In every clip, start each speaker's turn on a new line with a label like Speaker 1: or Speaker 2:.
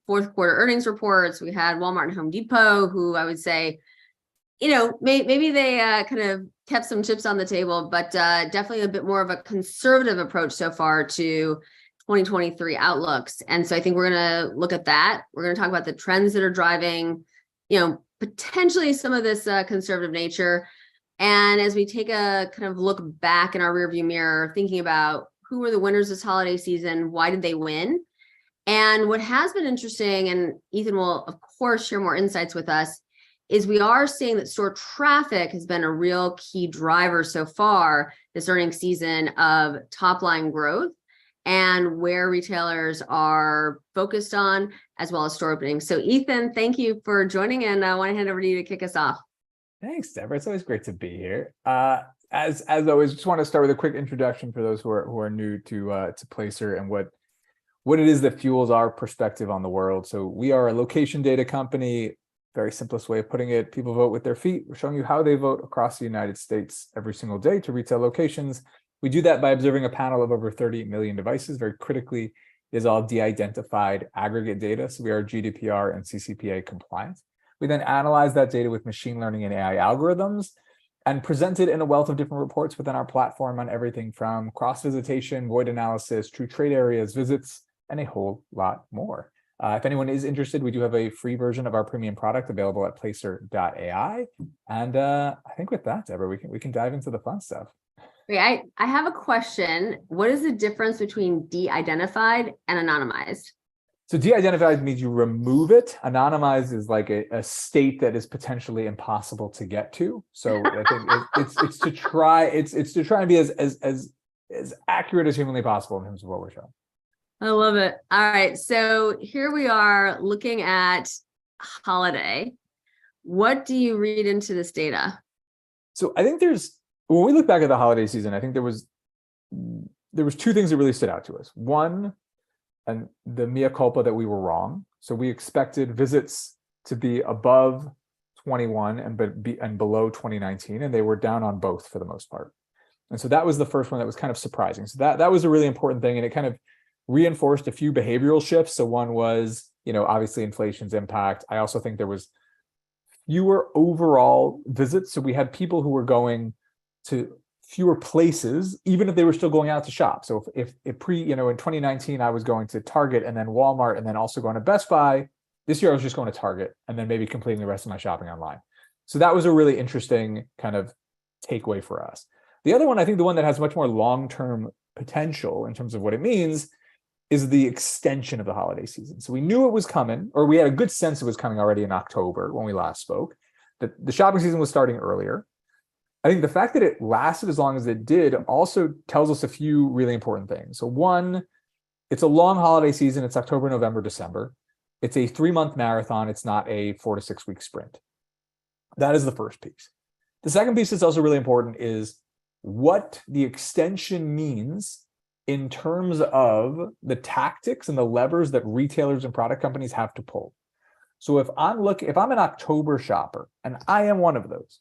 Speaker 1: fourth quarter earnings reports. We had Walmart and Home Depot, who I would say, maybe they kind of kept some chips on the table, but definitely a bit more of a conservative approach so far to 2023 outlooks. And so I think we're going to look at that. We're going to talk about the trends that are driving, potentially some of this conservative nature. And as we take a kind of look back in our rearview mirror, thinking about who were the winners this holiday season, why did they win? And what has been interesting, and Ethan will, of course, share more insights with us, is we are seeing that store traffic has been a real key driver so far this earnings season of top line growth and where retailers are focused on, as well as store openings. So Ethan, thank you for joining, and I want to hand over to you to kick us off.
Speaker 2: Thanks, Deborah. It's always great to be here. As always, just want to start with a quick introduction for those who are new to Placer and what it is that fuels our perspective on the world. So we are a location data company. Very simplest way of putting it, people vote with their feet. We're showing you how they vote across the United States every single day to retail locations. We do that by observing a panel of over 30 million devices. Very critically, it is all de-identified aggregate data. So we are GDPR and CCPA compliant. We then analyze that data with machine learning and AI algorithms and present it in a wealth of different reports within our platform on everything from cross-visitation, void analysis, true trade areas, visits, and a whole lot more. If anyone is interested, we do have a free version of our premium product available at placer.ai. And I think with that, Deborah, we can dive into the fun stuff.
Speaker 1: Okay, I have a question. What is the difference between de-identified and anonymized?
Speaker 2: So de-identified means you remove it. Anonymized is like a state that is potentially impossible to get to. So I think it's to try and be as accurate as humanly possible in terms of what we're showing.
Speaker 1: I love it. All right. So here we are looking at holiday. What do you read into this data?
Speaker 2: So I think when we look back at the holiday season, I think there was two things that really stood out to us. One, and the mea culpa that we were wrong. So we expected visits to be above 21 and below 2019, and they were down on both for the most part. And so that was the first one that was kind of surprising. So that was a really important thing, and it kind of reinforced a few behavioral shifts. So one was, obviously inflation's impact. I also think there was fewer overall visits. So we had people who were going to fewer places, even if they were still going out to shop. So if in 2019, I was going to Target and then Walmart and then also going to Best Buy, this year I was just going to Target and then maybe completing the rest of my shopping online. So that was a really interesting kind of takeaway for us. The other one, I think the one that has much more long-term potential in terms of what it means, is the extension of the holiday season. So we knew it was coming, or we had a good sense it was coming already in October when we last spoke, that the shopping season was starting earlier. I think the fact that it lasted as long as it did also tells us a few really important things. So one, it's a long holiday season. It's October, November, December. It's a 3-month marathon. It's not a 4 to 6 week sprint. That is the first piece. The second piece that's also really important is what the extension means in terms of the tactics and the levers that retailers and product companies have to pull. So if I'm an October shopper, and I am one of those,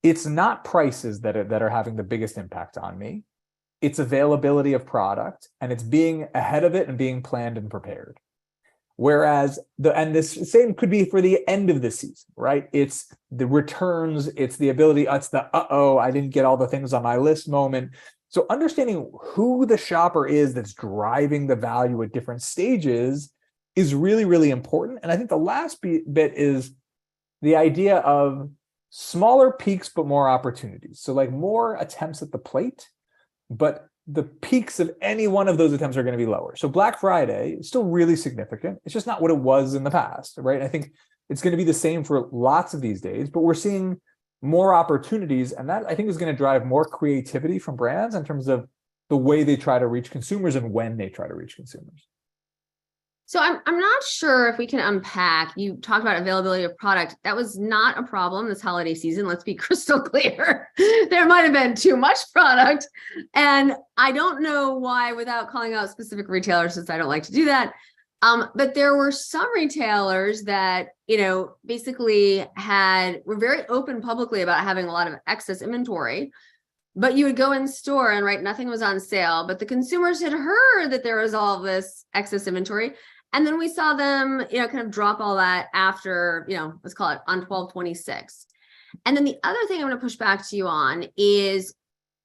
Speaker 2: it's not prices that are having the biggest impact on me. It's availability of product, and it's being ahead of it and being planned and prepared. Whereas this same could be for the end of the season, right? It's the returns, it's the ability, it's the I didn't get all the things on my list moment. So understanding who the shopper is that's driving the value at different stages is really, really important. And I think the last bit is the idea of smaller peaks, but more opportunities. So like more attempts at the plate, but the peaks of any one of those attempts are going to be lower. So Black Friday is still really significant. It's just not what it was in the past, right? I think it's going to be the same for lots of these days, but we're seeing more opportunities. And that I think is going to drive more creativity from brands in terms of the way they try to reach consumers and when they try to reach consumers.
Speaker 1: So I'm not sure if we can unpack, you talked about availability of product. That was not a problem this holiday season. Let's be crystal clear. There might have been too much product. And I don't know why, without calling out specific retailers, since I don't like to do that. But there were some retailers that, basically were very open publicly about having a lot of excess inventory. But you would go in store and nothing was on sale, but the consumers had heard that there was all this excess inventory. And then we saw them, kind of drop all that after, let's call it on 12/26. And then the other thing I'm going to push back to you on is,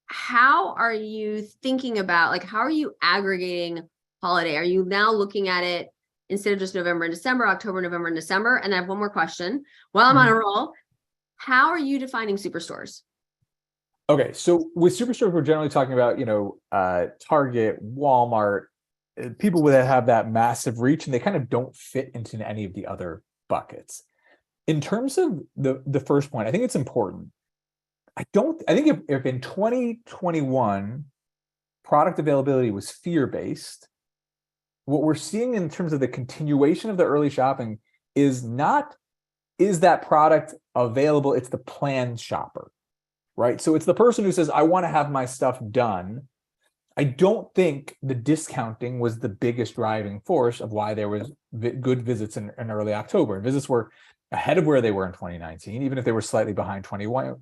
Speaker 1: how are you thinking about, like, how are you aggregating holiday? Are you now looking at it instead of just November and December, October, November, and December? And I have one more question while I'm on a roll. How are you defining superstores?
Speaker 2: Okay, so with superstores, we're generally talking about, Target, Walmart, people that have that massive reach, and they kind of don't fit into any of the other buckets. In terms of the first point, I think it's important. I think if in 2021 product availability was fear-based, what we're seeing in terms of the continuation of the early shopping is that product available? It's the planned shopper, right? So it's the person who says, I want to have my stuff done. I don't think the discounting was the biggest driving force of why there was good visits in early October. And visits were ahead of where they were in 2019, even if they were slightly behind 21,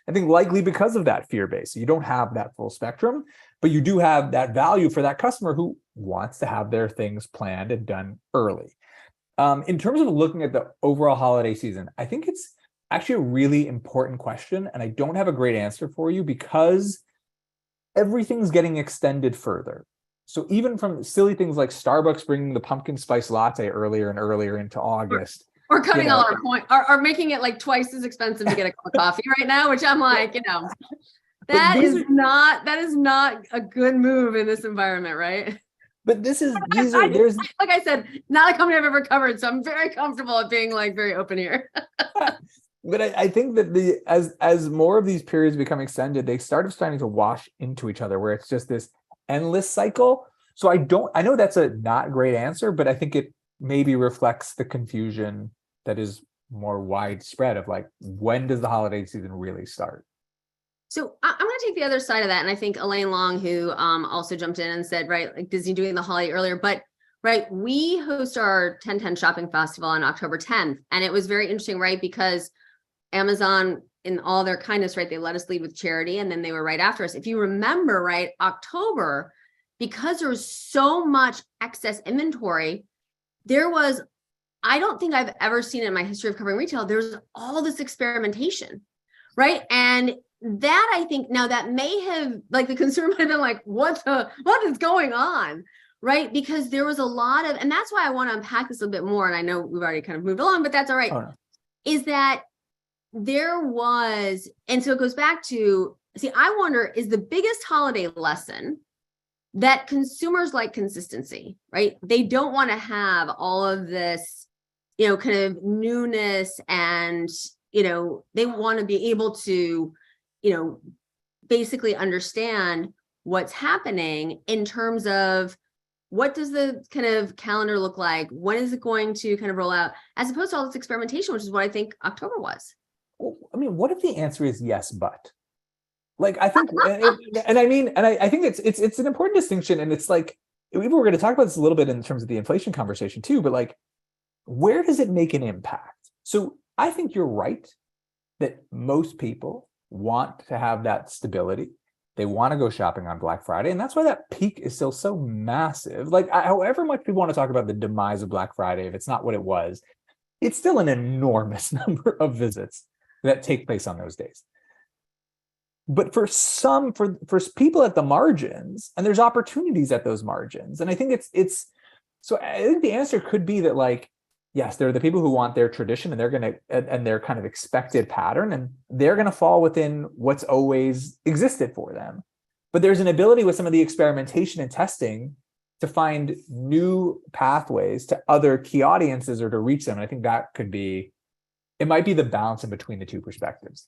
Speaker 2: I think likely because of that fear base. So you don't have that full spectrum, but you do have that value for that customer who wants to have their things planned and done early. In terms of looking at the overall holiday season, I think it's actually a really important question, and I don't have a great answer for you because everything's getting extended further. So even from silly things like Starbucks bringing the pumpkin spice latte earlier and earlier into August,
Speaker 1: or cutting all our point, or making it like twice as expensive to get a cup of coffee right now, which I'm like, that is not a good move in this environment, right?
Speaker 2: But there's
Speaker 1: like I said, not a company I've ever covered, so I'm very comfortable at being like very open here.
Speaker 2: But I think that as more of these periods become extended, they starting to wash into each other, where it's just this endless cycle. So I know that's a not great answer, but I think it maybe reflects the confusion that is more widespread of like, when does the holiday season really start?
Speaker 1: So I'm going to take the other side of that. And I think Elaine Long, who also jumped in and said, right, like Disney doing the holiday earlier, but right, we host our 10/10 shopping festival on October 10th. And it was very interesting, right? Because Amazon, in all their kindness, right, they let us lead with charity, and then they were right after us. If you remember, right, October, because there was so much excess inventory, I don't think I've ever seen it in my history of covering retail, there's all this experimentation, right? And that, I think, now that may have, like, the consumer might have been like, what is going on, right? Because there was a lot of, and that's why I want to unpack this a bit more, and I know we've already kind of moved along, but that's all right, is that there was, and so it goes back to, I wonder, is the biggest holiday lesson that consumers like consistency, right? They don't want to have all of this, kind of newness, and, they want to be able to, basically understand what's happening in terms of what does the kind of calendar look like? When is it going to kind of roll out, as opposed to all this experimentation, which is what I think October was.
Speaker 2: I mean, what if the answer is yes, but? Like, I think, I think it's an important distinction, and it's like, we were going to talk about this a little bit in terms of the inflation conversation too, but like, where does it make an impact? So I think you're right that most people want to have that stability. They want to go shopping on Black Friday, and that's why that peak is still so massive. Like, however much people want to talk about the demise of Black Friday, if it's not what it was, it's still an enormous number of visits that take place on those days. But for people at the margins, and there's opportunities at those margins, and I think it's so I think the answer could be that, like, yes, there are the people who want their tradition, and they're going to, and their kind of expected pattern, and they're going to fall within what's always existed for them. But there's an ability with some of the experimentation and testing to find new pathways to other key audiences or to reach them. And I think that it might be the balance in between the two perspectives.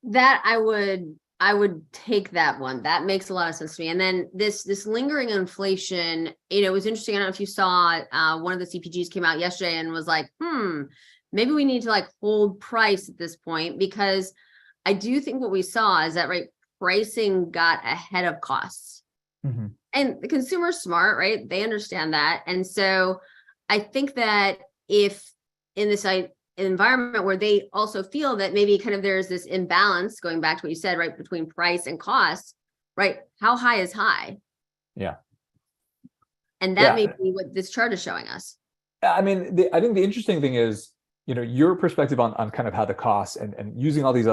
Speaker 1: That I would take that one. That makes a lot of sense to me. And then this lingering inflation, it was interesting. I don't know if you saw, one of the CPGs came out yesterday and was like, maybe we need to like hold price at this point, because I do think what we saw is that, right, pricing got ahead of costs. Mm-hmm. And the consumer's smart, right? They understand that. And so I think that if in this environment where they also feel that maybe kind of there's this imbalance, going back to what you said, right, between price and cost, right? How high is high?
Speaker 2: Yeah.
Speaker 1: And that may be what this chart is showing us.
Speaker 2: I mean, I think the interesting thing is, your perspective on kind of how the costs and using all these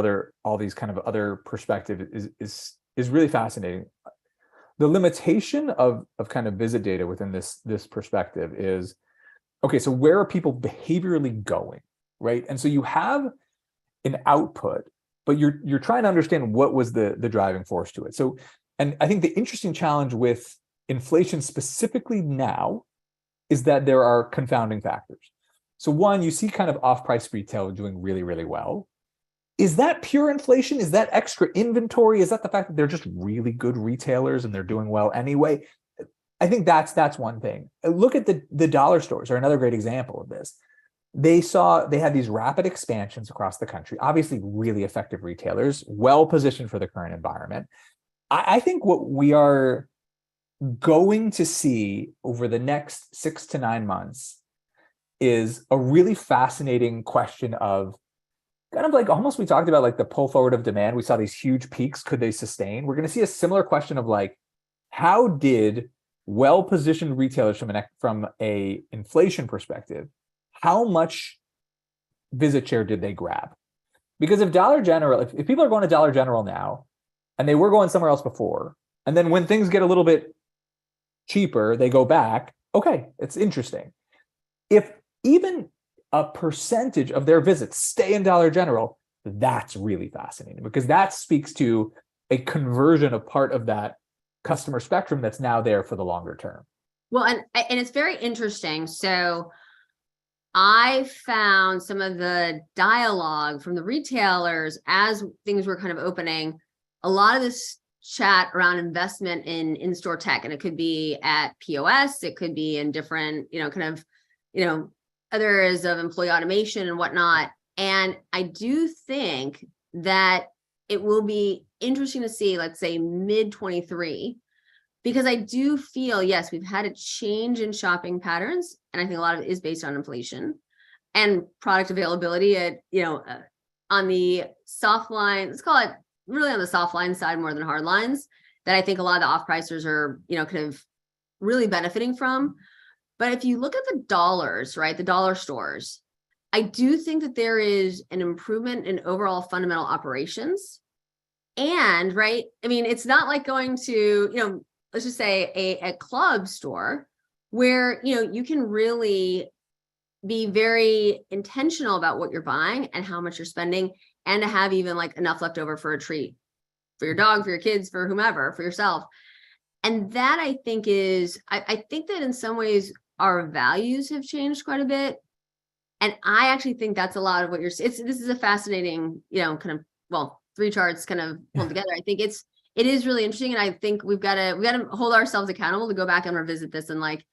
Speaker 2: kind of other perspective is really fascinating. The limitation of kind of visit data within this perspective is, okay, so where are people behaviorally going, right? And so you have an output, but you're trying to understand what was the driving force to it. So, and I think the interesting challenge with inflation specifically now is that there are confounding factors. So one, you see kind of off-price retail doing really, really well. Is that pure inflation? Is that extra inventory? Is that the fact that they're just really good retailers and they're doing well anyway? I think that's one thing. Look at the dollar stores are another great example of this. They had these rapid expansions across the country, obviously really effective retailers, well positioned for the current environment. I think what we are going to see over the next 6 to 9 months is a really fascinating question of kind of like almost we talked about like the pull forward of demand. We saw these huge peaks. Could they sustain? We're going to see a similar question of like, how did well-positioned retailers from a inflation perspective, how much visit share did they grab? Because if Dollar General, if people are going to Dollar General now and they were going somewhere else before, and then when things get a little bit cheaper, they go back, okay, it's interesting. If even a percentage of their visits stay in Dollar General, that's really fascinating because that speaks to a conversion of part of that customer spectrum that's now there for the longer term.
Speaker 1: Well, and it's very interesting. So I found some of the dialogue from the retailers as things were kind of opening, a lot of this chat around investment in-store tech. And it could be at POS, it could be in different, other areas of employee automation and whatnot. And I do think that it will be interesting to see, let's say mid 23, because I do feel, yes, we've had a change in shopping patterns. And I think a lot of it is based on inflation and product availability at, on the soft line, let's call it really on the soft line side more than hard lines, that I think a lot of the off-pricers are, kind of really benefiting from. But if you look at the dollars, right, the dollar stores, I do think that there is an improvement in overall fundamental operations. And, right, I mean, it's not like going to, let's just say a club store where, you can really be very intentional about what you're buying and how much you're spending, and to have even like enough left over for a treat for your dog, for your kids, for whomever, for yourself. And that I think I think that in some ways our values have changed quite a bit. And I actually think that's a lot of what this is a fascinating, kind of, 3 charts kind of pulled together. I think it is really interesting. And I think we got to hold ourselves accountable to go back and revisit this in like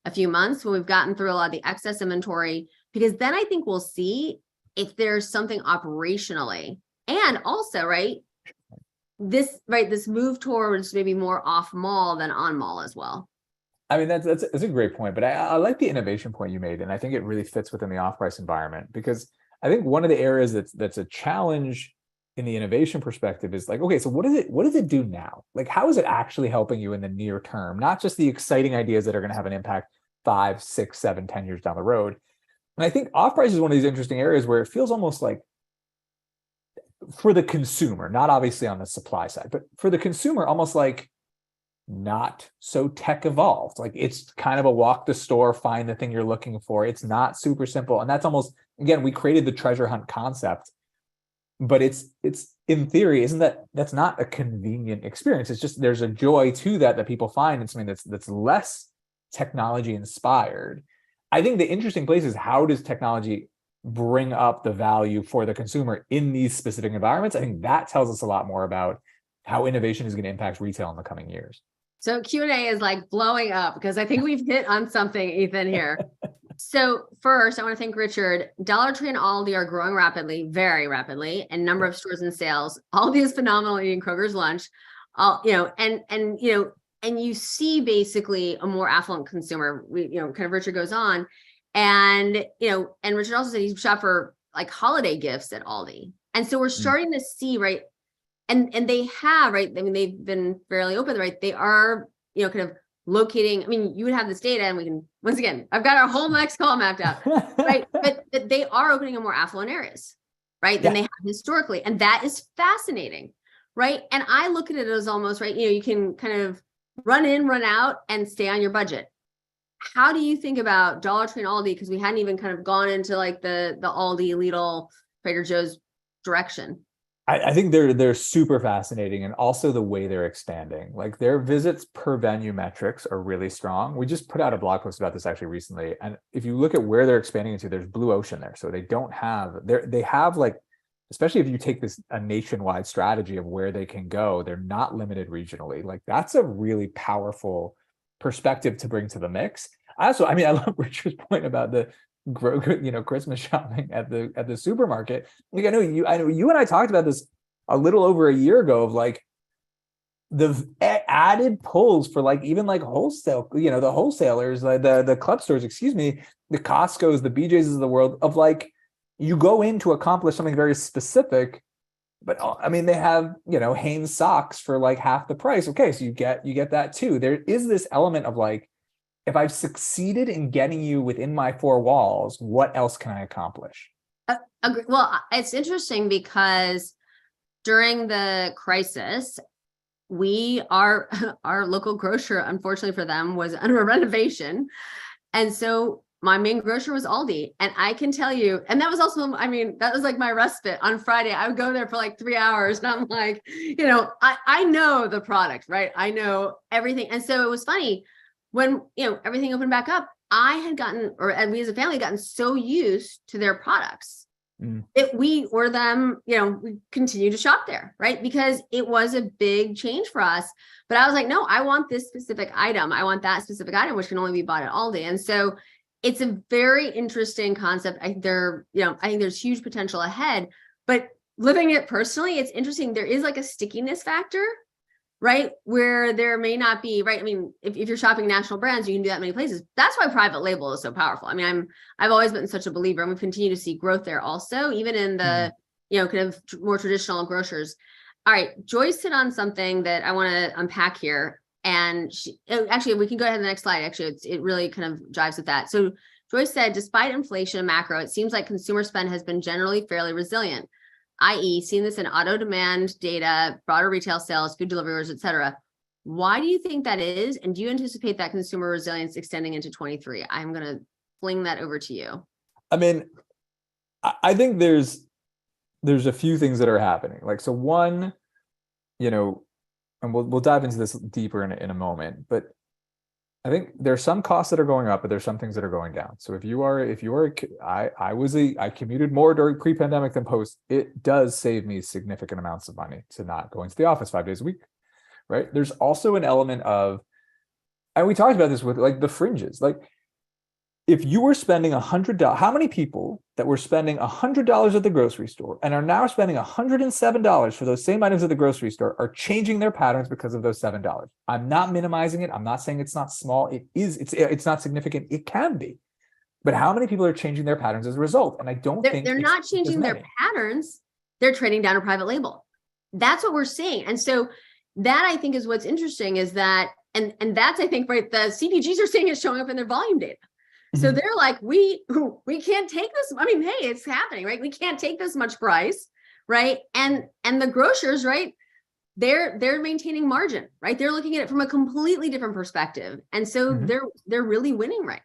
Speaker 1: a few months when we've gotten through a lot of the excess inventory, because then I think we'll see if there's something operationally, and also, this move towards maybe more off mall than on mall as well.
Speaker 2: I mean, that's a great point, but I like the innovation point you made, and I think it really fits within the off-price environment, because I think one of the areas that's a challenge in the innovation perspective is like, okay, so what does it do now? Like, how is it actually helping you in the near term? Not just the exciting ideas that are going to have an impact 5, 6, 7, 10 years down the road. And I think off-price is one of these interesting areas where it feels almost like, for the consumer, not obviously on the supply side, but for the consumer, almost like not so tech evolved. Like, it's kind of a walk the store, find the thing you're looking for. It's not super simple. And that's almost, again, we created the treasure hunt concept, but it's in theory, that's not a convenient experience. It's just, there's a joy to that people find in something that's less technology inspired. I think the interesting place is, how does technology bring up the value for the consumer in these specific environments? I think that tells us a lot more about how innovation is going to impact retail in the coming years.
Speaker 1: So Q&A is like blowing up because I think we've hit on something, Ethan, here. So first, I want to thank Richard. Dollar Tree and Aldi are growing rapidly, very rapidly, and number of stores and sales. Aldi is phenomenal eating Kroger's lunch. And you see basically a more affluent consumer. Kind of Richard goes on, and Richard also said he shopped for like holiday gifts at Aldi. And so we're starting to see, and they have, I mean, they've been fairly open, they are, kind of locating, I mean, you would have this data and we can, once again, I've got our whole next call mapped out, right? But they are opening in more affluent areas, right? Than they have historically. And that is fascinating, right? And I look at it as almost, right, you can kind of run in, run out and stay on your budget. How do you think about Dollar Tree and Aldi? Because we hadn't even kind of gone into like the Aldi, Lidl, Trader Joe's direction.
Speaker 2: I think they're super fascinating, and also the way they're expanding. Like their visits per venue metrics are really strong. We just put out a blog post about this actually recently, and if you look at where they're expanding into, there's blue ocean there. So they have like, especially if you take a nationwide strategy of where they can go, they're not limited regionally. Like that's a really powerful perspective to bring to the mix. I love Richard's point about the Christmas shopping at the supermarket. Like I know you and I talked about this a little over a year ago of like the added pulls for like even like wholesale, the wholesalers, like the club stores, the Costco's, the BJ's of the world, of like you go in to accomplish something very specific, but I mean they have Hanes socks for like half the price. Okay, so you get that too. There is this element of like, if I've succeeded in getting you within my four walls, what else can I accomplish?
Speaker 1: Well, it's interesting because during the crisis, our local grocer, unfortunately for them, was under a renovation. And so my main grocer was Aldi. And I can tell you, and that was also, I mean, that was like my respite on Friday. I would go there for like 3 hours and I'm like, I know the product, right? I know everything. And so it was funny. When, everything opened back up, I had gotten, we as a family gotten so used to their products that we continue to shop there, right? Because it was a big change for us. But I was like, no, I want this specific item. I want that specific item, which can only be bought at Aldi. And so it's a very interesting concept. I think there's huge potential ahead, but living it personally, it's interesting. There is like a stickiness factor, right? Where there may not be, right? I mean, if you're shopping national brands, you can do that many places. That's why private label is so powerful. I mean, I've always been such a believer, and we continue to see growth there also, even in the, kind of more traditional grocers. All right, Joyce hit on something that I want to unpack here. And actually, we can go ahead to the next slide. Actually, it really kind of jives with that. So Joyce said, despite inflation and macro, it seems like consumer spend has been generally fairly resilient, i.e. seeing this in auto demand data, broader retail sales, food delivery orders, et cetera. Why do you think that is? And do you anticipate that consumer resilience extending into 23? I'm going to fling that over to you.
Speaker 2: I mean, I think there's a few things that are happening. Like, so one, and we'll dive into this deeper in a moment, but I think there's some costs that are going up, but there's some things that are going down. So I commuted more during pre-pandemic than post. It does save me significant amounts of money to not go into the office 5 days a week, right? There's also an element of, and we talked about this with like the fringes, like if you were spending $100, how many people that were spending $100 at the grocery store and are now spending $107 for those same items at the grocery store are changing their patterns because of those $7? I'm not minimizing it. I'm not saying it's not small. It is. It's not significant. It can be. But how many people are changing their patterns as a result? And I don't think
Speaker 1: they're not changing their patterns. They're trading down a private label. That's what we're seeing. And so that, I think, is what's interesting, is that, and that's, I think, right, the CPGs are seeing it showing up in their volume data. So they're like, we can't take this. I mean, hey, it's happening, right? We can't take this much price, right? And the grocers, right? They're maintaining margin, right? They're looking at it from a completely different perspective, and so they're really winning right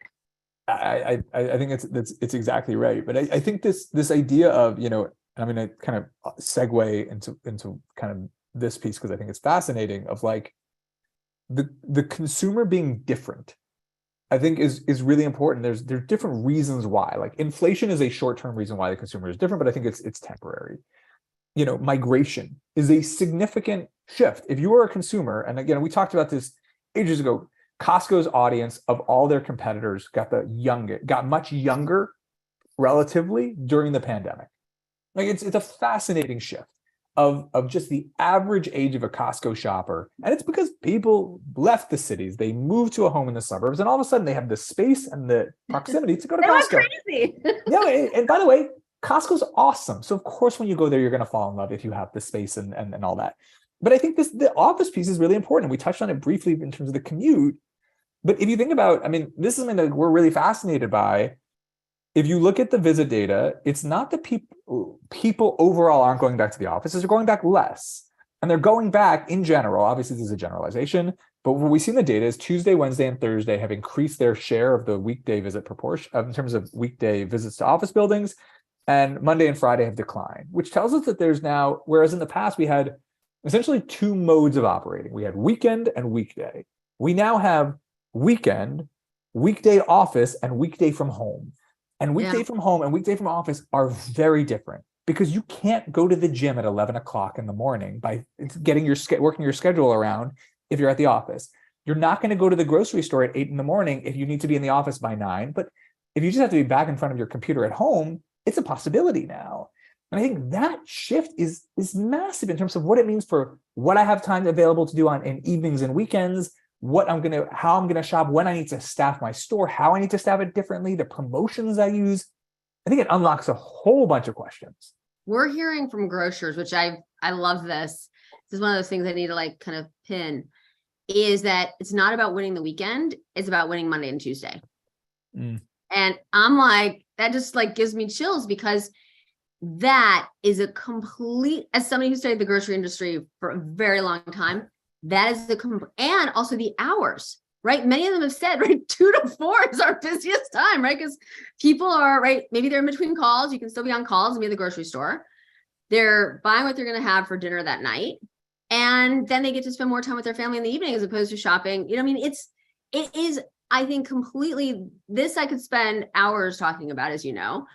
Speaker 1: now.
Speaker 2: I think it's exactly right. But I think this idea of, and I'm going to kind of segue into kind of this piece because I think it's fascinating, of like the consumer being different, I think is really important. There's different reasons why. Like inflation is a short-term reason why the consumer is different, but I think it's temporary. Migration is a significant shift. If you are a consumer, and again, we talked about this ages ago, Costco's audience of all their competitors got much younger relatively during the pandemic. Like it's a fascinating shift of just the average age of a Costco shopper. And it's because people left the cities, they moved to a home in the suburbs, and all of a sudden they have the space and the proximity to go to Costco.
Speaker 1: Crazy.
Speaker 2: And by the way, Costco's awesome. So of course, when you go there, you're going to fall in love if you have the space and all that. But I think the office piece is really important. We touched on it briefly in terms of the commute. But if you think about, I mean, this is something that we're really fascinated by. If you look at the visit data, it's not that people overall aren't going back to the offices, they're going back less. And they're going back in general. Obviously, this is a generalization, but what we see in the data is Tuesday, Wednesday, and Thursday have increased their share of the weekday visit proportion in terms of weekday visits to office buildings, and Monday and Friday have declined, which tells us that there's now, whereas in the past we had essentially two modes of operating. We had weekend and weekday. We now have weekend, weekday office, and weekday from home. And weekday from home and weekday from office are very different, because you can't go to the gym at 11 o'clock in the morning by getting working your schedule around if you're at the office. You're not going to go to the grocery store at 8 in the morning if you need to be in the office by 9. But if you just have to be back in front of your computer at home, it's a possibility now. And I think that shift is massive in terms of what it means for what I have time available to do in evenings and weekends, how I'm gonna shop, when I need to staff my store, how I need to staff it differently, the promotions I use. I think it unlocks a whole bunch of questions.
Speaker 1: We're hearing from grocers, which I love this. This is one of those things I need to like kind of pin, is that it's not about winning the weekend, it's about winning Monday and Tuesday. And I'm like, that just like gives me chills, because that is a complete, as somebody who studied the grocery industry for a very long time, that is and also the hours, right? Many of them have said, right, 2 to 4 is our busiest time, right? Because people are, right, maybe they're in between calls. You can still be on calls and be at the grocery store. They're buying what they're going to have for dinner that night. And then they get to spend more time with their family in the evening as opposed to shopping. You know, I mean, it is, I think, completely, this I could spend hours talking about, as you know,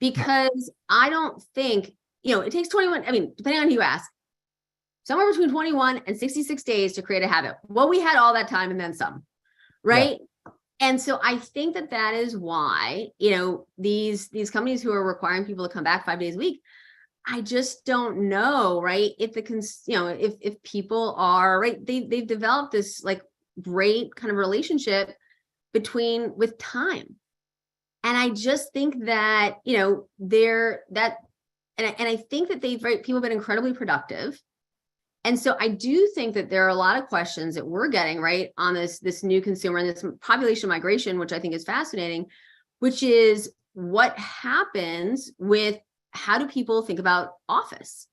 Speaker 1: because I don't think, it takes 21, I mean, depending on who you ask, somewhere between 21 and 66 days to create a habit. Well, we had all that time and then some, right? Yeah. And so I think that is why, these companies who are requiring people to come back 5 days a week, I just don't know, right? If if people are, right, they've developed this like great kind of relationship with time. And I just think that, and I think that people have been incredibly productive. And so I do think that there are a lot of questions that we're getting, right, on this new consumer and this population migration, which I think is fascinating, which is what happens with, how do people think about office,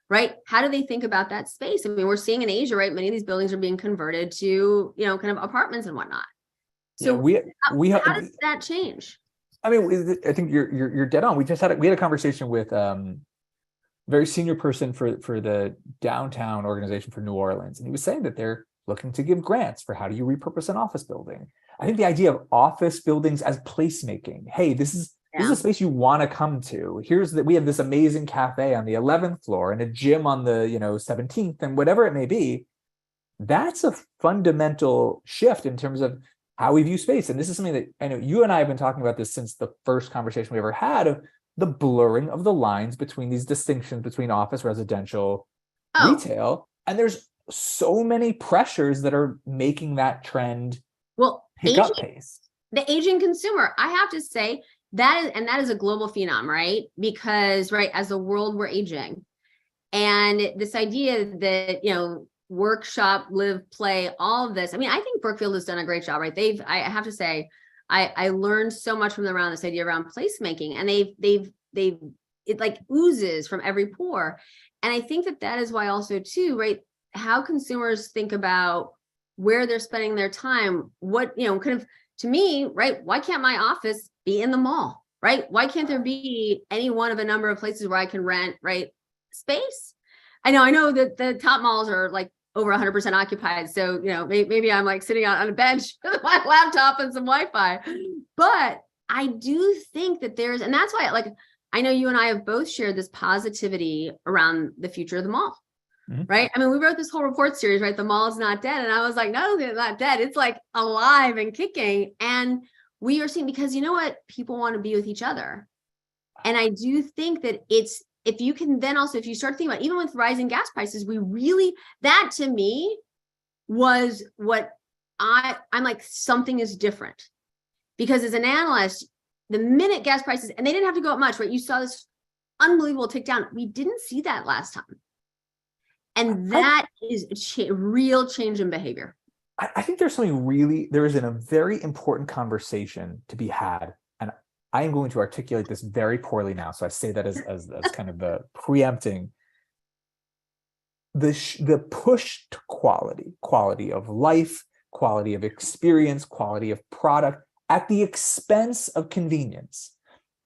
Speaker 1: right? How do they think about that space? I mean, we're seeing in Asia, right, many of these buildings are being converted to, kind of apartments and whatnot. So how does that change?
Speaker 2: I mean, I think you're dead on. We had a conversation with very senior person for the downtown organization for New Orleans. And he was saying that they're looking to give grants for how do you repurpose an office building. I think the idea of office buildings as placemaking, hey, this is a space you want to come to. We have this amazing cafe on the 11th floor and a gym on the 17th, and whatever it may be. That's a fundamental shift in terms of how we view space. And this is something that I know you and I have been talking about this since the first conversation we ever had, of the blurring of the lines between these distinctions between office, residential, retail. And there's so many pressures that are making that trend pick up pace.
Speaker 1: The aging consumer, I have to say, that is a global phenom, right? Because, right, as a world, we're aging. And this idea that, workshop, live, play, all of this. I mean, I think Brookfield has done a great job, right? I have to say, I learned so much from them around this idea around placemaking, and it like oozes from every pore. And I think that is why also too, right, how consumers think about where they're spending their time, what, kind of, to me, right, why can't my office be in the mall, right? Why can't there be any one of a number of places where I can rent, right, space? I know that the top malls are like over 100% occupied. So, maybe I'm like sitting out on a bench with my laptop and some Wi-Fi, but I do think that and that's why, like, I know you and I have both shared this positivity around the future of the mall, right? I mean, we wrote this whole report series, right? The mall is not dead. And I was like, not only is it not dead, it's like alive and kicking. And we are seeing, because you know what? People want to be with each other. And I do think that if you can then also, if you start thinking about, even with rising gas prices, that to me was what I'm like, something is different. Because as an analyst, the minute gas prices, and they didn't have to go up much, right? You saw this unbelievable tick down. We didn't see that last time. And that is a real change in behavior.
Speaker 2: I think there is a very important conversation to be had. And I am going to articulate this very poorly now. So I say that as kind of the preempting the push to quality of life, quality of experience, quality of product at the expense of convenience.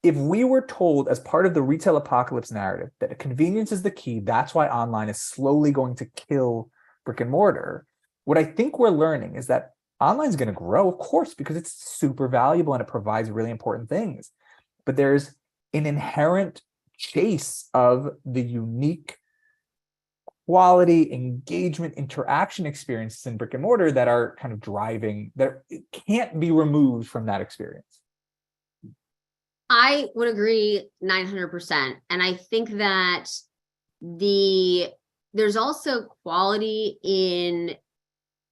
Speaker 2: If we were told as part of the retail apocalypse narrative that convenience is the key, that's why online is slowly going to kill brick and mortar. What I think we're learning is that online is going to grow, of course, because it's super valuable and it provides really important things. But there's an inherent chase of the unique quality, engagement, interaction experiences in brick and mortar that are kind of driving, that it can't be removed from that experience.
Speaker 1: I would agree 900%. And I think that there's also quality in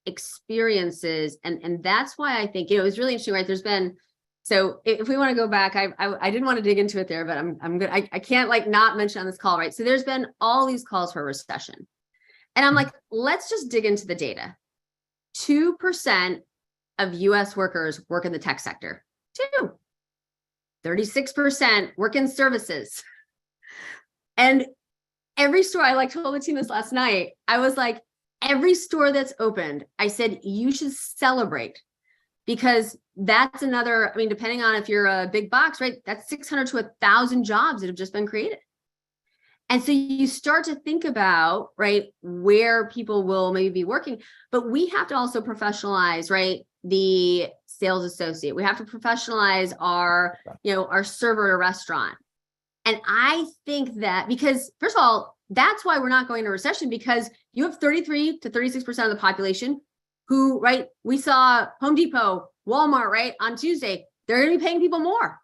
Speaker 1: experiences. And that's why I think, it was really interesting, right? There's been, so if we want to go back, I didn't want to dig into it there, but I'm good. I can't like not mention on this call, right? So there's been all these calls for recession. And I'm like, let's just dig into the data. 2% of US workers work in the tech sector. 36% work in services. And every store, I like told the team this last night, I was like, every store that's opened, I said, you should celebrate, because that's another, I mean, depending on if you're a big box, right? That's 600 to 1,000 jobs that have just been created. And so you start to think about, right, where people will maybe be working, but we have to also professionalize, right? The sales associate. We have to professionalize our, our server at a restaurant. And I think that because, first of all, that's why we're not going into recession, because you have 33 to 36% of the population who, right, we saw Home Depot, Walmart, right, on Tuesday, they're going to be paying people more,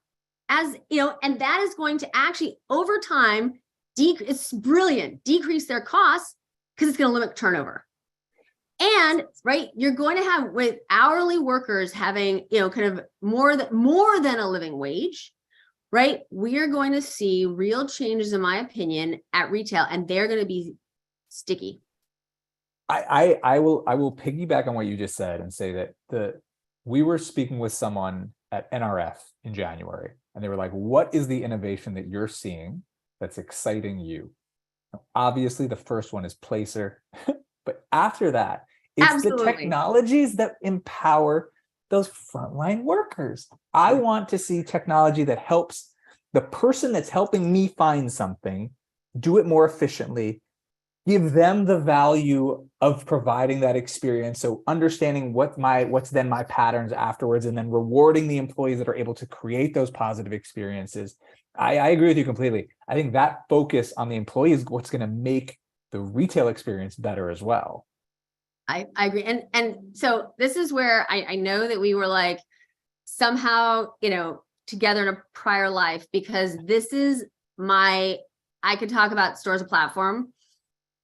Speaker 1: as and that is going to actually over time, it's brilliant, decrease their costs, because it's going to limit turnover. And right, you're going to have, with hourly workers having, kind of more than a living wage, right? We are going to see real changes, in my opinion, at retail, and they're going to be sticky.
Speaker 2: I will piggyback on what you just said and say that we were speaking with someone at NRF in January, and they were like, what is the innovation that you're seeing that's exciting you? Obviously, the first one is Placer. But after that, it's
Speaker 1: Absolutely.
Speaker 2: the technologies that empower those frontline workers. I want to see technology that helps the person that's helping me find something do it more efficiently, give them the value of providing that experience. So understanding what's then my patterns afterwards, and then rewarding the employees that are able to create those positive experiences. I agree with you completely. I think that focus on the employee is what's going to make the retail experience better as well.
Speaker 1: I agree. And so this is where I know that we were like somehow, together in a prior life, because this is I could talk about store as a platform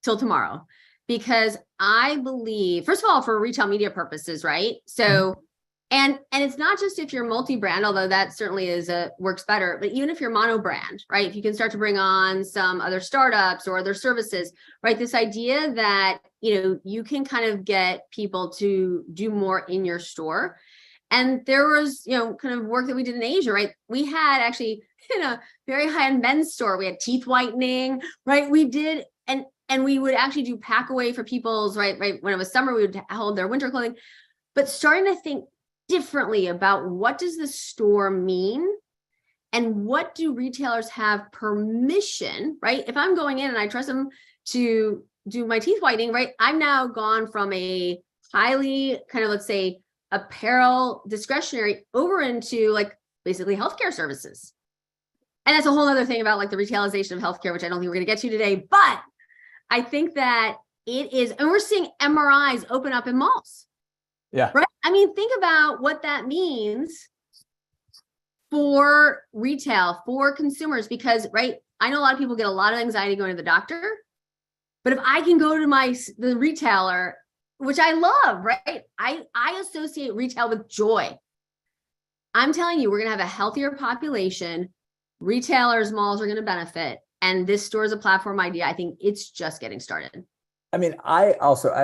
Speaker 1: till tomorrow, because I believe, first of all, for retail media purposes, right? So, and it's not just if you're multi-brand, although that certainly works better, but even if you're mono-brand, right? If you can start to bring on some other startups or other services, right? This idea that, you can kind of get people to do more in your store. And there was, kind of work that we did in Asia, right? We had actually in a very high-end men's store, we had teeth whitening, right? We did, and we would actually do pack away for people's, right? When it was summer, we would hold their winter clothing, but starting to think differently about what does the store mean, and what do retailers have permission, right? If I'm going in and I trust them to do my teeth whitening, right? I'm now gone from a highly kind of, let's say, apparel discretionary over into like basically healthcare services. And that's a whole other thing about like the retailization of healthcare, which I don't think we're going to get to today, but I think that it is, and we're seeing MRIs open up in malls.
Speaker 2: Yeah.
Speaker 1: Right. I mean, think about what that means for retail, for consumers, because, right, I know a lot of people get a lot of anxiety going to the doctor, but if I can go to the retailer, which I love, right? I associate retail with joy. I'm telling you, we're going to have a healthier population. Retailers, malls are going to benefit. And this store is a platform idea. I think it's just getting started.
Speaker 2: I mean, I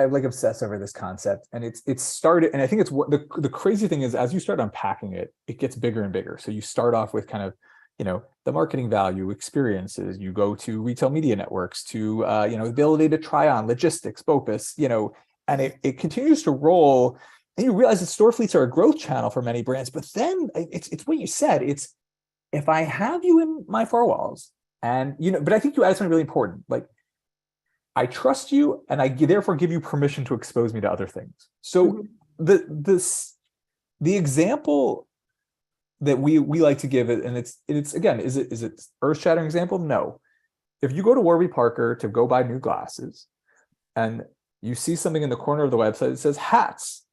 Speaker 2: like obsess over this concept, and it's started, and I think it's what the crazy thing is, as you start unpacking it, it gets bigger and bigger. So you start off with kind of, the marketing value, experiences. You go to retail media networks, to the ability to try on, logistics, BOPUS, and it continues to roll. And you realize that store fleets are a growth channel for many brands. But then it's what you said. It's, if I have you in my four walls, and but I think you added something really important, like, I trust you, and I therefore give you permission to expose me to other things. So the example that we like to give it, and it's again, is it earth-shattering example? No. If you go to Warby Parker to go buy new glasses, and you see something in the corner of the website that says hats,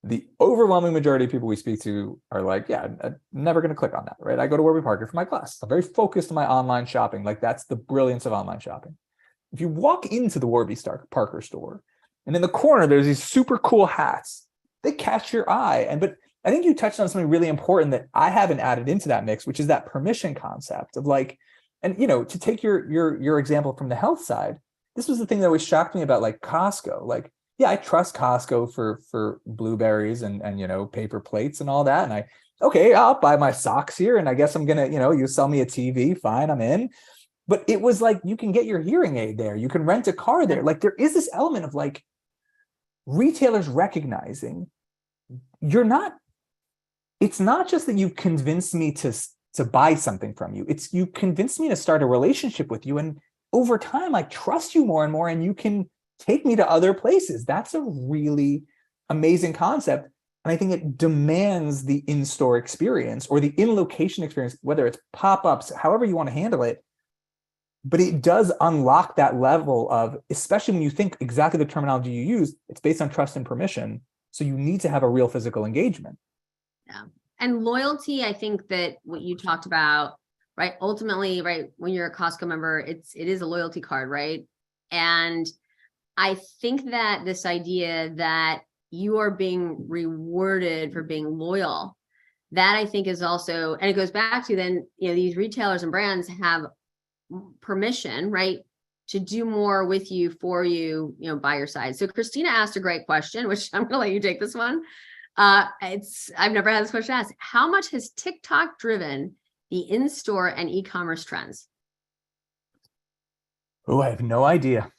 Speaker 2: the overwhelming majority of people we speak to are like, yeah, I'm never going to click on that, right? I go to Warby Parker for my glasses. I'm very focused on my online shopping. Like, that's the brilliance of online shopping. If you walk into the Warby Parker store, and in the corner there's these super cool hats, they catch your eye. But I think you touched on something really important that I haven't added into that mix, which is that permission concept of like, and to take your example from the health side, this was the thing that always shocked me about like Costco. Like, yeah, I trust Costco for blueberries and paper plates and all that. And I'll buy my socks here, and I guess I'm gonna, you sell me a TV, fine, I'm in. But it was like, you can get your hearing aid there. You can rent a car there. Like, there is this element of like retailers recognizing it's not just that you've convinced me to buy something from you. It's you convinced me to start a relationship with you. And over time, I trust you more and more, and you can take me to other places. That's a really amazing concept. And I think it demands the in-store experience or the in-location experience, whether it's pop-ups, however you want to handle it. But it does unlock that level of, especially when you think exactly the terminology you use, it's based on trust and permission. So you need to have a real physical engagement.
Speaker 1: Yeah. And loyalty, I think that what you talked about, right? Ultimately, right, when you're a Costco member, it is a loyalty card, right? And I think that this idea that you are being rewarded for being loyal, that I think is also, and it goes back to then, these retailers and brands have permission, right, to do more with you, for you, by your side. So Christina asked a great question, which I'm going to let you take this one. I've never had this question asked. How much has TikTok driven the in-store and e-commerce trends?
Speaker 2: Oh, I have no idea.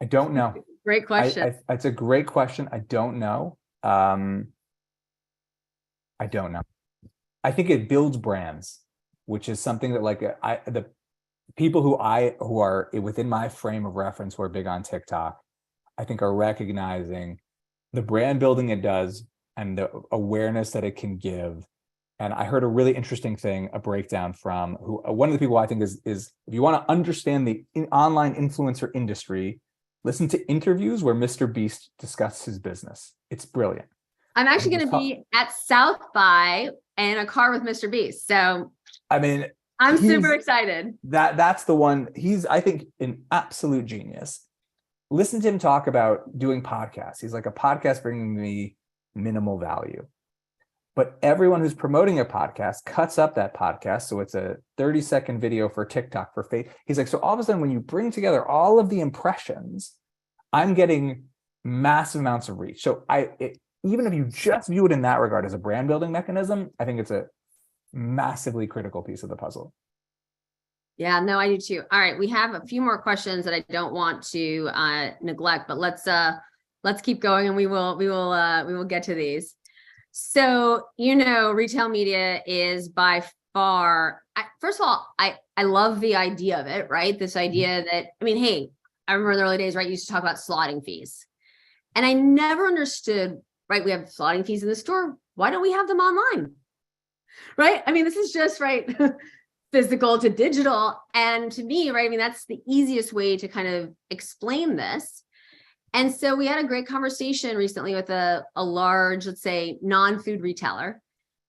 Speaker 2: I don't know.
Speaker 1: Great question.
Speaker 2: It's a great question. I don't know. I don't know. I think it builds brands, which is something that like the people who are within my frame of reference who are big on TikTok, I think are recognizing the brand building it does and the awareness that it can give. And I heard a really interesting thing, a breakdown from one of the people I think is if you want to understand the online influencer industry, listen to interviews where Mr. Beast discusses his business. It's brilliant.
Speaker 1: I'm actually going to be at South by in a car with Mr. Beast. So
Speaker 2: I mean,
Speaker 1: I'm super excited.
Speaker 2: That's the one. He's, I think, an absolute genius. Listen to him talk about doing podcasts. He's like, a podcast bringing me minimal value. But everyone who's promoting a podcast cuts up that podcast. So it's a 30-second video for TikTok, for Facebook. He's like, so all of a sudden, when you bring together all of the impressions, I'm getting massive amounts of reach. So even if you just view it in that regard as a brand building mechanism, I think it's a massively critical piece of the puzzle.
Speaker 1: Yeah, no, I do too. All right, we have a few more questions that I don't want to neglect, but let's keep going, and we will get to these. So, retail media is by far, first of all, I love the idea of it, right? This idea that, hey, I remember in the early days, right, you used to talk about slotting fees. And I never understood, right, we have slotting fees in the store. Why don't we have them online? Right? This is just, right, physical to digital. And to me, right, that's the easiest way to kind of explain this. And so we had a great conversation recently with a large, let's say, non-food retailer.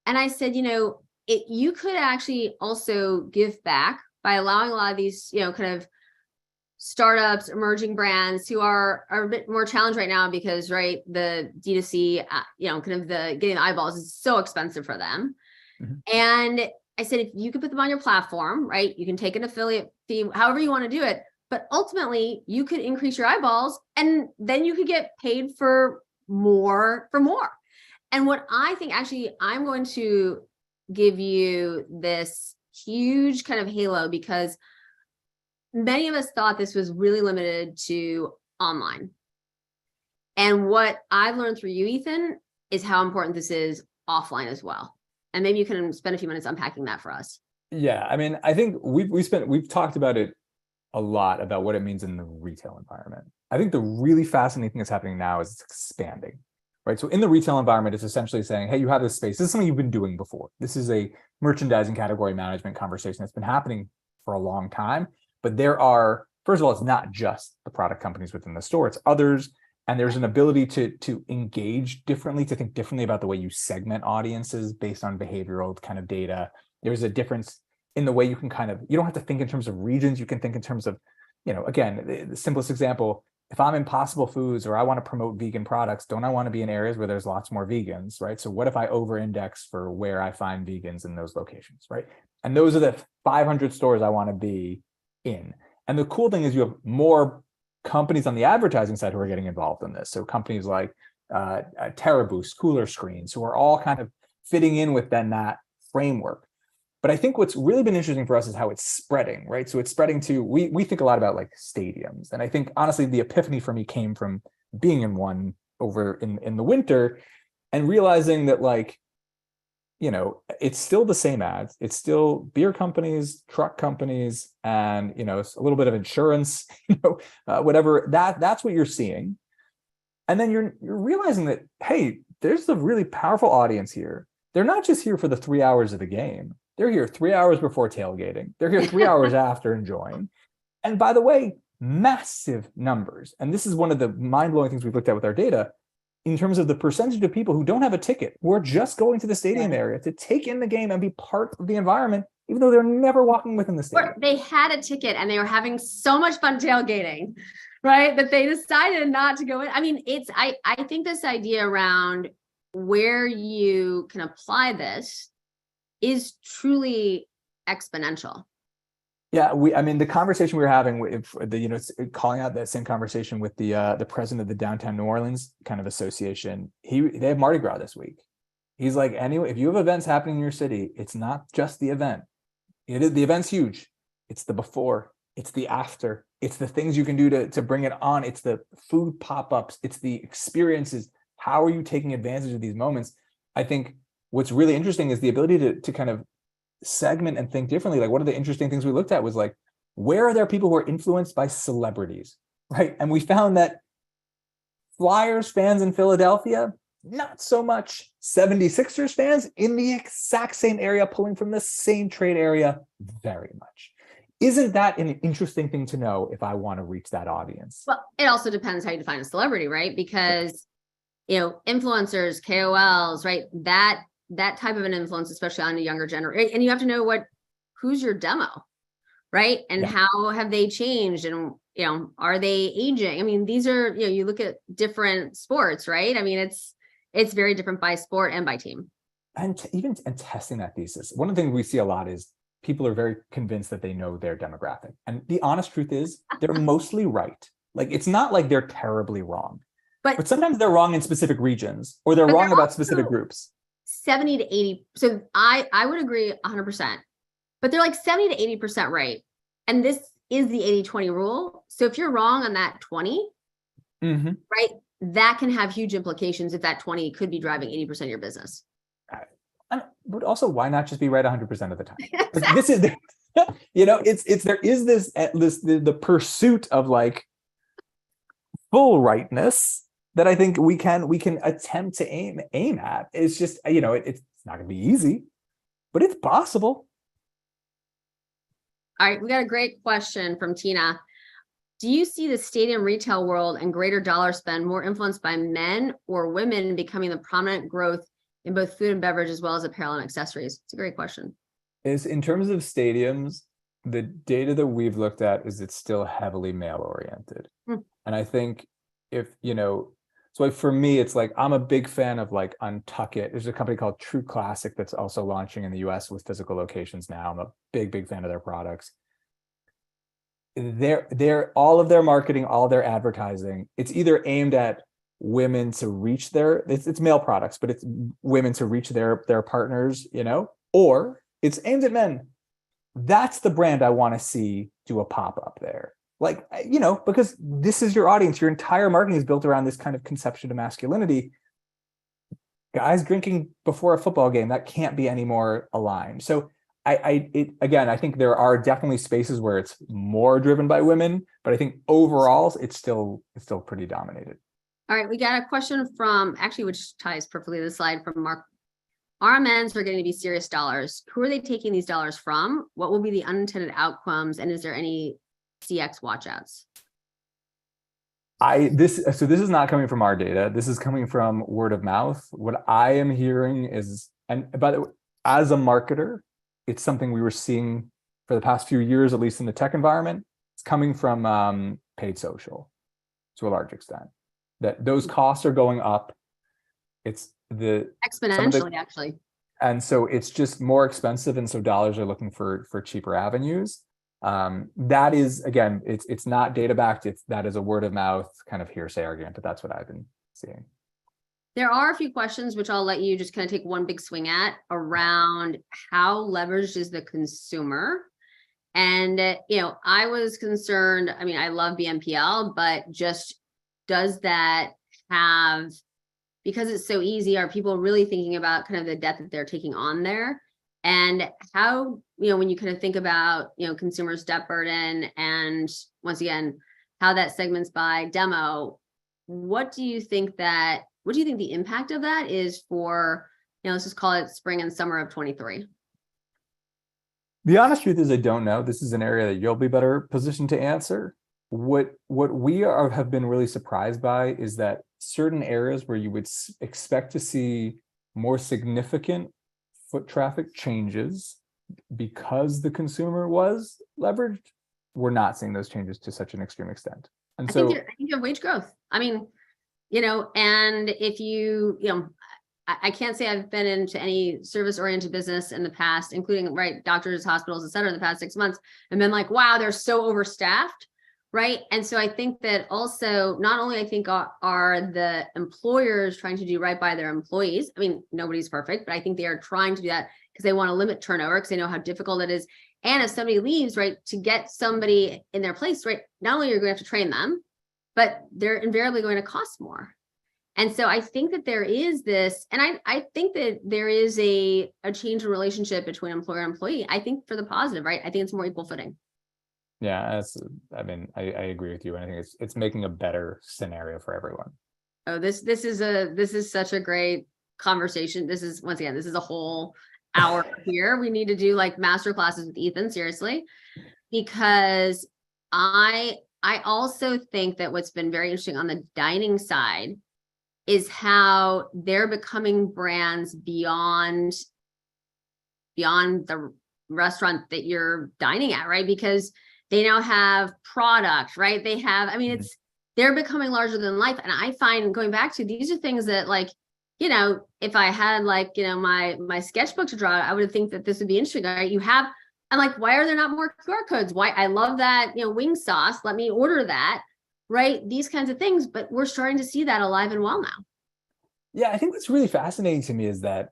Speaker 1: And I said, you could actually also give back by allowing a lot of these, kind of startups, emerging brands who are a bit more challenged right now because, right, the D2C, kind of getting the eyeballs is so expensive for them. Mm-hmm. And I said, if you could put them on your platform, right, you can take an affiliate fee, however you want to do it, but ultimately you could increase your eyeballs and then you could get paid for more. And what I think, actually, I'm going to give you this huge kind of halo, because many of us thought this was really limited to online. And what I've learned through you, Ethan, is how important this is offline as well. And maybe you can spend a few minutes unpacking that for us.
Speaker 2: Yeah, I mean, I think we've talked about it a lot, about what it means in the retail environment. I think the really fascinating thing that's happening now is it's expanding, right? So in the retail environment, it's essentially saying, hey, you have this space. This is something you've been doing before. This is a merchandising category management conversation that's been happening for a long time. But there are, first of all, it's not just the product companies within the store, it's others. And there's an ability to engage differently, to think differently about the way you segment audiences based on behavioral kind of data. There's a difference in the way you can you don't have to think in terms of regions. You can think in terms of, again, the simplest example, if I'm Impossible Foods or I want to promote vegan products, don't I want to be in areas where there's lots more vegans, right? So what if I over-index for where I find vegans in those locations, right? And those are the 500 stores I want to be in. And the cool thing is you have more companies on the advertising side who are getting involved in this. So companies like TerraBoost, Cooler Screens, who are all kind of fitting in within that framework. But I think what's really been interesting for us is how it's spreading, right? So it's spreading to, we think a lot about like stadiums. And I think honestly, the epiphany for me came from being in one over in the winter and realizing that it's still the same ads. It's still beer companies, truck companies, and, it's a little bit of insurance, whatever, that's what you're seeing. And then you're realizing that, hey, there's a really powerful audience here. They're not just here for the 3 hours of the game. They're here 3 hours before tailgating. They're here 3 hours after enjoying. And by the way, massive numbers. And this is one of the mind-blowing things we've looked at with our data in terms of the percentage of people who don't have a ticket, who are just going to the stadium area to take in the game and be part of the environment, even though they're never walking within the stadium.
Speaker 1: Or they had a ticket and they were having so much fun tailgating, right? That they decided not to go in. I mean, I think this idea around where you can apply this is truly exponential.
Speaker 2: Yeah, the conversation we were having with calling out that same conversation with the president of the Downtown New Orleans kind of association. They have Mardi Gras this week. He's like, anyway, if you have events happening in your city, it's not just the event. The event's huge. It's the before, it's the after, it's the things you can do to bring it on. It's the food pop-ups, it's the experiences. How are you taking advantage of these moments? I think what's really interesting is the ability to kind of segment and think differently. Like, one of the interesting things we looked at was like, where are there people who are influenced by celebrities, right? And we found that Flyers fans in Philadelphia, not so much. 76ers fans in the exact same area, pulling from the same trade area, very much. Isn't that an interesting thing to know if I want to reach that audience?
Speaker 1: Well, it also depends how you define a celebrity, right? Because, influencers, KOLs, right? That type of an influence, especially on a younger generation. And you have to know who's your demo, right? And how have they changed? And, are they aging? I mean, these are, you look at different sports, right? I mean, it's very different by sport and by team.
Speaker 2: And testing that thesis. One of the things we see a lot is people are very convinced that they know their demographic. And the honest truth is they're mostly right. Like, it's not like they're terribly wrong, but sometimes they're wrong in specific regions, or they're wrong about specific groups.
Speaker 1: 70 to 80. So I would agree 100%, but they're like 70 to 80% right. And this is the 80-20 rule. So if you're wrong on that 20, right, that can have huge implications if that 20 could be driving 80% of your business.
Speaker 2: But also, why not just be right 100% of the time? Exactly. This is, there is the pursuit of like full rightness that I think we can attempt to aim at. It's just, it's not going to be easy, but it's possible.
Speaker 1: All right, we got a great question from Tina. Do you see the stadium retail world and greater dollar spend more influenced by men or women becoming the prominent growth in both food and beverage, as well as apparel and accessories? It's a great question.
Speaker 2: Is in terms of stadiums, the data that we've looked at is it's still heavily male oriented. And I think so like for me, it's like, I'm a big fan of like Untuckit. There's a company called True Classic that's also launching in the US with physical locations now. I'm a big fan of their products. they're all of their marketing, all their advertising, it's either aimed at women to reach it's male products, but it's women to reach their partners, or it's aimed at men. That's the brand I want to see do a pop-up there. Like, because this is your audience. Your entire marketing is built around this kind of conception of masculinity. Guys drinking before a football game, that can't be any more aligned. So I think there are definitely spaces where it's more driven by women, but I think overall it's still pretty dominated.
Speaker 1: All right, we got a question from, actually, which ties perfectly to the slide, from Mark. RMNs are going to be serious dollars. Who are they taking these dollars from? What will be the unintended outcomes? And is there any CX watchouts?
Speaker 2: This is not coming from our data. This is coming from word of mouth. What I am hearing is, and by the way, as a marketer, it's something we were seeing for the past few years, at least in the tech environment. It's coming from paid social to a large extent. That those costs are going up. It's
Speaker 1: exponentially, actually.
Speaker 2: And so it's just more expensive. And so dollars are looking for cheaper avenues. That is, again, it's not data backed. That is a word of mouth kind of hearsay argument, but that's what I've been seeing.
Speaker 1: There are a few questions which I'll let you just kind of take one big swing at around how leveraged is the consumer. And, I was concerned, I love BNPL, but just does that have, because it's so easy, are people really thinking about kind of the debt that they're taking on there? And how, when you kind of think about, consumers' debt burden, and once again, how that segments by demo, what do you think the impact of that is for, let's just call it spring and summer of 23?
Speaker 2: The honest truth is I don't know. This is an area that you'll be better positioned to answer. What we have been really surprised by is that certain areas where you would expect to see more significant foot traffic changes because the consumer was leveraged, we're not seeing those changes to such an extreme extent. And I think
Speaker 1: you have wage growth. And if I can't say I've been into any service-oriented business in the past, including doctors, hospitals, et cetera, in the past 6 months, and been like, wow, they're so overstaffed. Right. And so I think that also, not only are the employers trying to do right by their employees. Nobody's perfect, but I think they are trying to do that because they want to limit turnover, because they know how difficult it is. And if somebody leaves, to get somebody in their place, not only are you going to have to train them, but they're invariably going to cost more. And so I think that there is this, and I think that there is a change in relationship between employer and employee. I think for the positive, I think it's more equal footing.
Speaker 2: Yeah, I agree with you. And I think it's making a better scenario for everyone.
Speaker 1: Oh, this is such a great conversation. This is a whole hour here. We need to do master classes with Ethan, seriously, because I also think that what's been very interesting on the dining side is how they're becoming brands beyond the restaurant that you're dining at, because they now have product, they have, they're becoming larger than life. And I find, going back to, these are things that if I had my sketchbook to draw, I would think that this would be interesting. Why are there not more QR codes? Why? I love that, wing sauce. Let me order that, These kinds of things, but we're starting to see that alive and well now.
Speaker 2: Yeah, I think what's really fascinating to me is that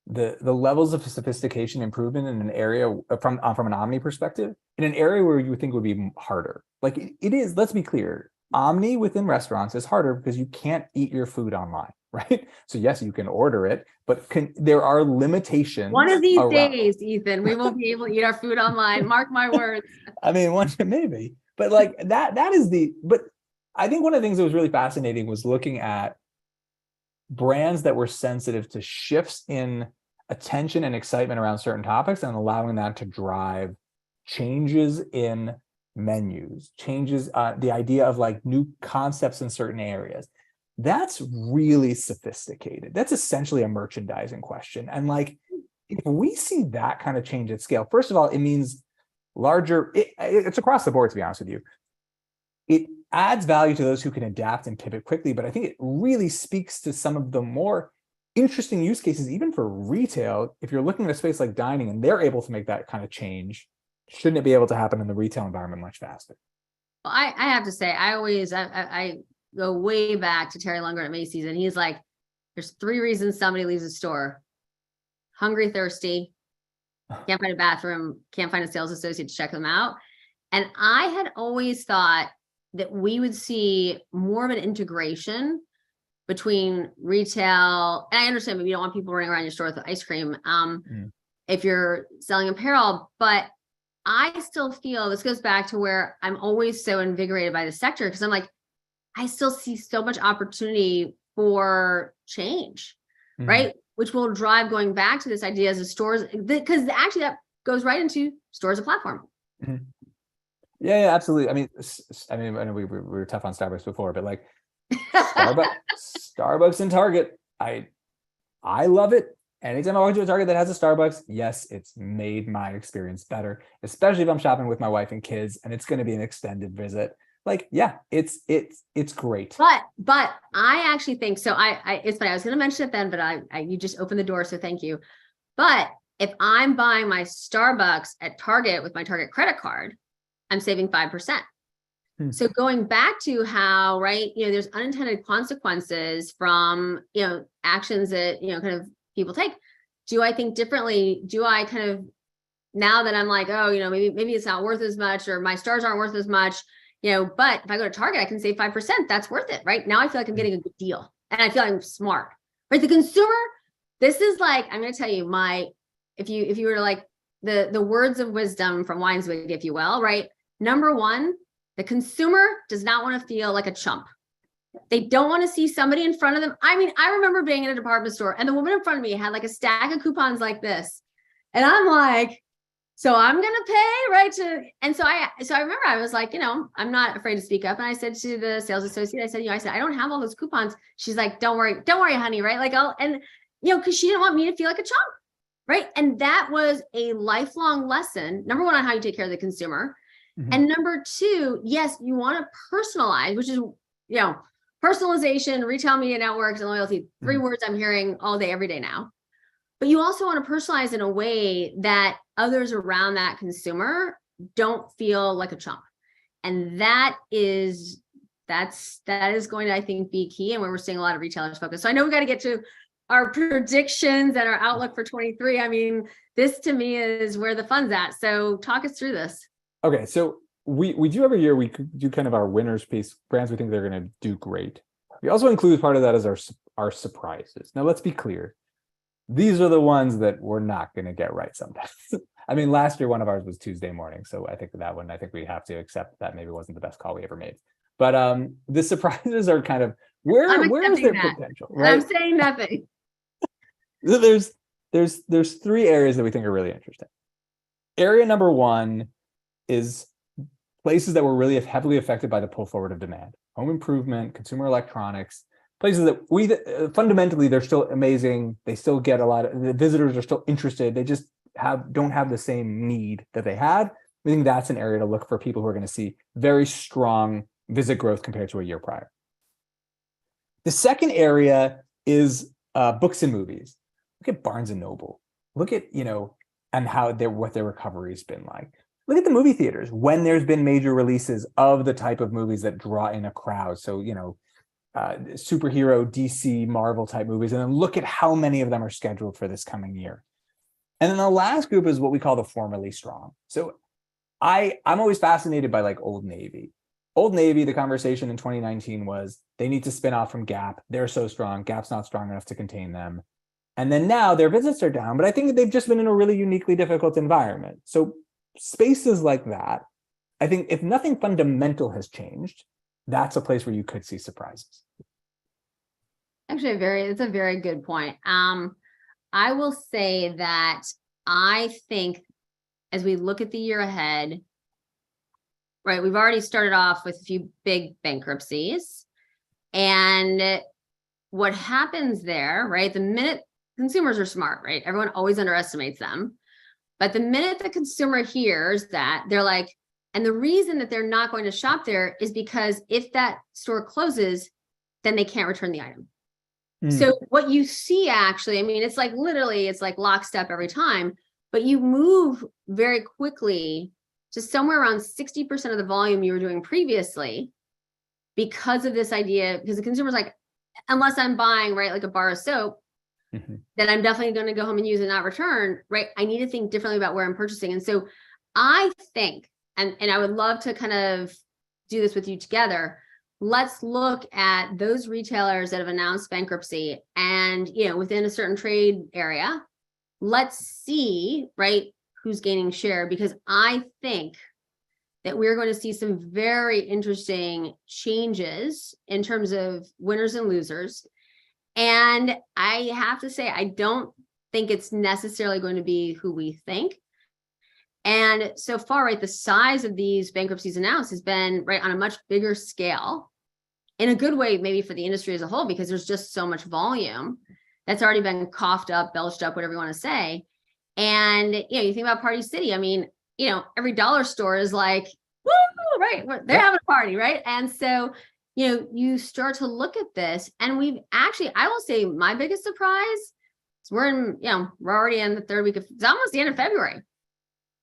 Speaker 2: the levels of sophistication improvement in an area from an omni perspective, in an area where you would think would be harder. It is, let's be clear, omni within restaurants is harder because you can't eat your food online, right? So yes, you can order it, but there are limitations.
Speaker 1: One of these days, Ethan, we won't be able to eat our food online. Mark my words.
Speaker 2: Maybe, but but I think one of the things that was really fascinating was looking at brands that were sensitive to shifts in attention and excitement around certain topics and allowing that to drive changes in menus, changes, the idea of new concepts in certain areas. That's really sophisticated. That's essentially a merchandising question. And if we see that kind of change at scale, first of all, it means larger, it's across the board, to be honest with you. It adds value to those who can adapt and pivot quickly, but I think it really speaks to some of the more interesting use cases, even for retail. If you're looking at a space like dining and they're able to make that kind of change, shouldn't it be able to happen in the retail environment much faster?
Speaker 1: Well, I have to say, I go way back to Terry Lunger at Macy's, and he's like, there's 3 reasons somebody leaves a store: hungry, thirsty, can't find a bathroom, can't find a sales associate to check them out. And I had always thought that we would see more of an integration between retail, and I understand maybe you don't want people running around your store with ice cream if you're selling apparel, but I still feel this goes back to where I'm always so invigorated by the sector, because I'm like, I still see so much opportunity for change, right? Which will drive going back to this idea as a stores, because actually that goes right into store as a platform.
Speaker 2: Yeah, absolutely. I know we were tough on Starbucks before, but like Starbucks and Target, I love it. Anytime I walk to a Target that has a Starbucks, yes, it's made my experience better, especially if I'm shopping with my wife and kids and it's going to be an extended visit. Like, yeah, it's great.
Speaker 1: But I actually think so. It's funny. I was going to mention it then, but you just opened the door, so thank you. But if I'm buying my Starbucks at Target with my Target credit card, I'm saving 5%. So going back to how, right, there's unintended consequences from, actions that, kind of people take. Do I think differently? Do I kind of, now that I'm like, oh, maybe it's not worth as much, or my stars aren't worth as much, but if I go to Target, I can save 5%. That's worth it, right? Now I feel like I'm getting a good deal, and I feel like I'm smart, right? The consumer, this is like, I'm going to tell you if you were to like the words of wisdom from Weinswig, if you will, right? Number 1, the consumer does not want to feel like a chump. They don't want to see somebody in front of them. I remember being in a department store and the woman in front of me had like a stack of coupons like this. And I'm like, so I'm going to pay, right? And so I remember I was like, I'm not afraid to speak up. And I said to the sales associate, I said, I don't have all those coupons. She's like, don't worry, honey. Right. Like, cause she didn't want me to feel like a chump. Right. And that was a lifelong lesson. Number 1, on how you take care of the consumer. And number 2, yes, you want to personalize, which is, personalization, retail media networks, and loyalty, 3 words I'm hearing all day, every day now. But you also want to personalize in a way that others around that consumer don't feel like a chump. And that is going to, I think, be key, and where we're seeing a lot of retailers focus. So I know we got to get to our predictions and our outlook for 23. This to me is where the fun's at. So talk us through this.
Speaker 2: Okay, so we do every year, we do kind of our winners piece, brands we think they're going to do great. We also include part of that as our surprises. Now, let's be clear. These are the ones that we're not going to get right sometimes. Last year, one of ours was Tuesday morning. So I think we have to accept that maybe wasn't the best call we ever made. But the surprises are kind of, where is their potential? Right?
Speaker 1: I'm saying nothing.
Speaker 2: There's 3 areas that we think are really interesting. Area number 1 is places that were really heavily affected by the pull forward of demand: home improvement, consumer electronics, places that fundamentally, they're still amazing. They still get the visitors are still interested. They just don't have the same need that they had. We think that's an area to look for people who are going to see very strong visit growth compared to a year prior. The second area is books and movies. Look at Barnes and Noble. Look at, and what their recovery has been like. Look at the movie theaters when there's been major releases of the type of movies that draw in a crowd. So, superhero, DC, Marvel type movies. And then look at how many of them are scheduled for this coming year. And then the last group is what we call the formerly strong. So I'm always fascinated by like Old Navy. Old Navy, the conversation in 2019 was they need to spin off from Gap. They're so strong. Gap's not strong enough to contain them. And then now their visits are down, but I think that they've just been in a really uniquely difficult environment. So spaces like that, I think if nothing fundamental has changed, that's a place where you could see surprises.
Speaker 1: Actually, it's a very good point. I will say that I think as we look at the year ahead, right, we've already started off with a few big bankruptcies. And what happens there, right, the minute consumers are smart, right, everyone always underestimates them. But the minute the consumer hears that, they're like, and the reason that they're not going to shop there is because if that store closes, then they can't return the item. So what you see actually, it's like literally, it's like lockstep every time. but you move very quickly to somewhere around 60% of the volume you were doing previously because of this idea, because the consumer's like, unless I'm buying, right, like a bar of soap, then I'm definitely going to go home and use it, not return, right? I need to think differently about where I'm purchasing. And so I think, and I would love to kind of do this with you together. Let's look at those retailers that have announced bankruptcy and, within a certain trade area, let's see, right, who's gaining share, because I think that we're going to see some very interesting changes in terms of winners and losers. And I have to say, I don't think it's necessarily going to be who we think. And so far, right, the size of these bankruptcies announced has been, right, on a much bigger scale, in a good way, maybe for the industry as a whole, because there's just so much volume that's already been coughed up, belched up, whatever you want to say. And, you think about Party City. I mean, every dollar store is like, woo, right? They're having a party, right? And so, you start to look at this, and we've actually, I will say my biggest surprise is we're already in the third week it's almost the end of February.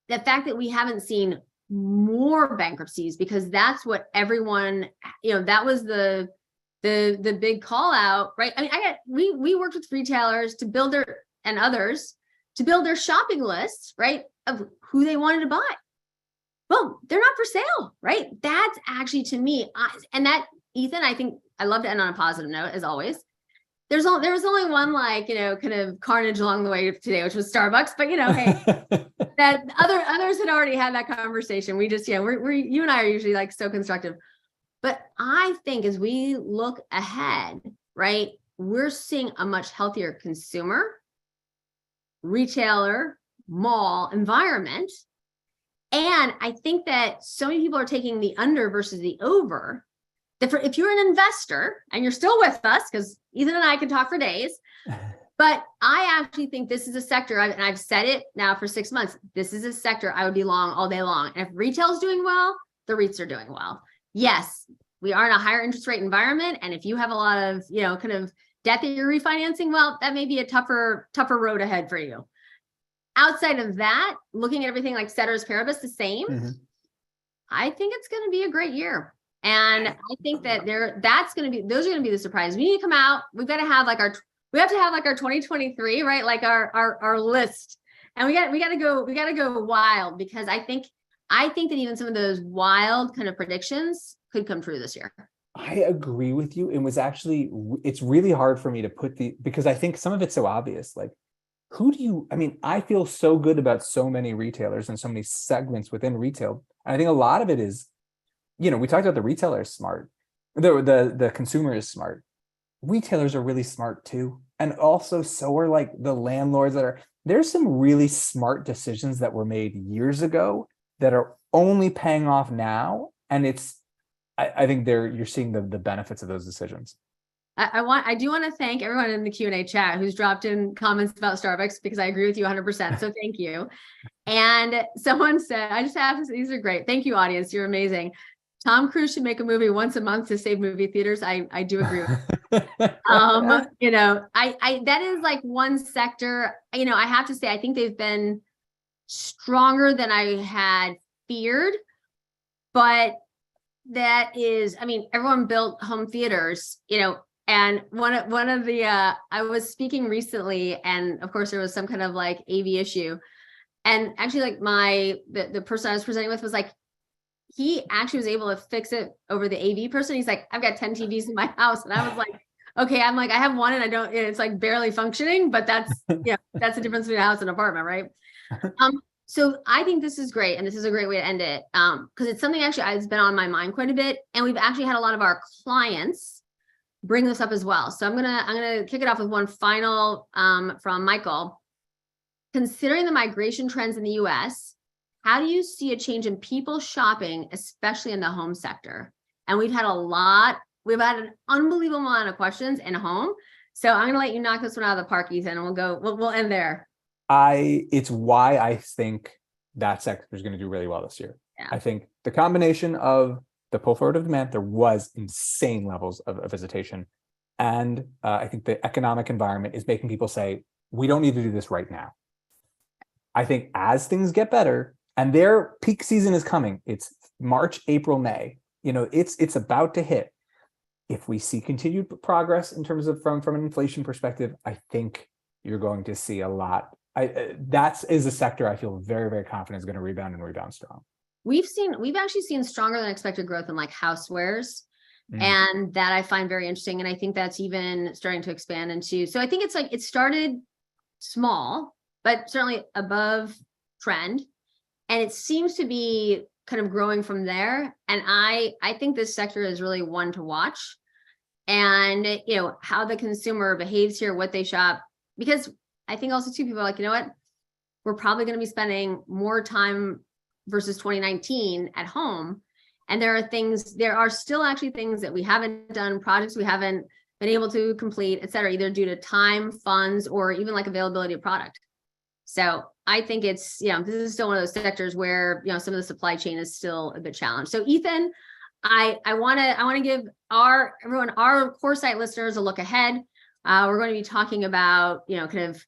Speaker 1: The fact that we haven't seen more bankruptcies, because that's what everyone, that was the big call out, right? I mean, we worked with retailers to build and others to build their shopping lists, right, of who they wanted to buy. Well, they're not for sale, right? That's actually, to me, and that, Ethan, I think I love to end on a positive note, as always. There was only one, kind of carnage along the way today, which was Starbucks, but hey, that others had already had that conversation. We just, we're you and I are usually so constructive. But I think as we look ahead, right, we're seeing a much healthier consumer, retailer, mall environment. And I think that so many people are taking the under versus the over. If you're an investor and you're still with us, because Ethan and I can talk for days, but I actually think this is a sector, and I've said it now for 6 months, this is a sector I would be long all day long. And if retail's doing well, the REITs are doing well. Yes, we are in a higher interest rate environment. And if you have a lot of, kind of debt that you're refinancing, well, that may be a tougher road ahead for you. Outside of that, looking at everything like ceteris paribus, the same, I think it's going to be a great year. And I think that those are going to be the surprise. We need to come out. We've got to have our 2023, right? Like our list. And we got to go wild, because I think that even some of those wild kind of predictions could come true this year.
Speaker 2: I agree with you. It's really hard for me to because I think some of it's so obvious. Like, I feel so good about so many retailers and so many segments within retail. And I think a lot of it is, we talked about the retailer is smart. The consumer is smart. Retailers are really smart too. And also so are the landlords there's some really smart decisions that were made years ago that are only paying off now. And I think you're seeing the benefits of those decisions.
Speaker 1: I do want to thank everyone in the Q&A chat who's dropped in comments about Starbucks, because I agree with you 100%. So thank you. And someone said, I just have to say, these are great. Thank you, audience. You're amazing. Tom Cruise should make a movie once a month to save movie theaters. I do agree with that is one sector, I have to say, I think they've been stronger than I had feared, but that is, everyone built home theaters, and one of the, I was speaking recently, and of course there was some kind of AV issue. And actually the person I was presenting with was he actually was able to fix it over the AV person. He's like, I've got 10 TVs in my house. And I was like, okay, I have one and it's barely functioning, but that's the difference between a house and an apartment, right? So I think this is great. And this is a great way to end it. Because it's something actually has been on my mind quite a bit. And we've actually had a lot of our clients bring this up as well. So I'm gonna kick it off with one final from Michael. Considering the migration trends in the US, how do you see a change in people shopping, especially in the home sector? And we've had an unbelievable amount of questions in home. So I'm going to let you knock this one out of the park, Ethan, and we'll end there.
Speaker 2: It's why I think that sector is going to do really well this year. Yeah. I think the combination of the pull forward of demand, there was insane levels of visitation. And I think the economic environment is making people say, we don't need to do this right now. I think as things get better and their peak season is coming, it's March, April, May, it's about to hit. If we see continued progress in terms of from an inflation perspective, I think you're going to see a lot. That is a sector I feel very, very confident is going to rebound and rebound strong.
Speaker 1: We've actually seen stronger than expected growth in like housewares.
Speaker 2: Mm.
Speaker 1: And that I find very interesting. And I think that's even starting to expand into, so I think it's like, it started small, but certainly above trend. And it seems to be kind of growing from there. And I think this sector is really one to watch. And, how the consumer behaves here, what they shop, because I think also too, people are like, you know what, we're probably going to be spending more time versus 2019 at home. And there are still actually things that we haven't done, projects we haven't been able to complete, et cetera, either due to time, funds, or even like availability of product. So I think it's, this is still one of those sectors where, some of the supply chain is still a bit challenged. So Ethan, I want to give our Coresight listeners a look ahead. We're going to be talking about, kind of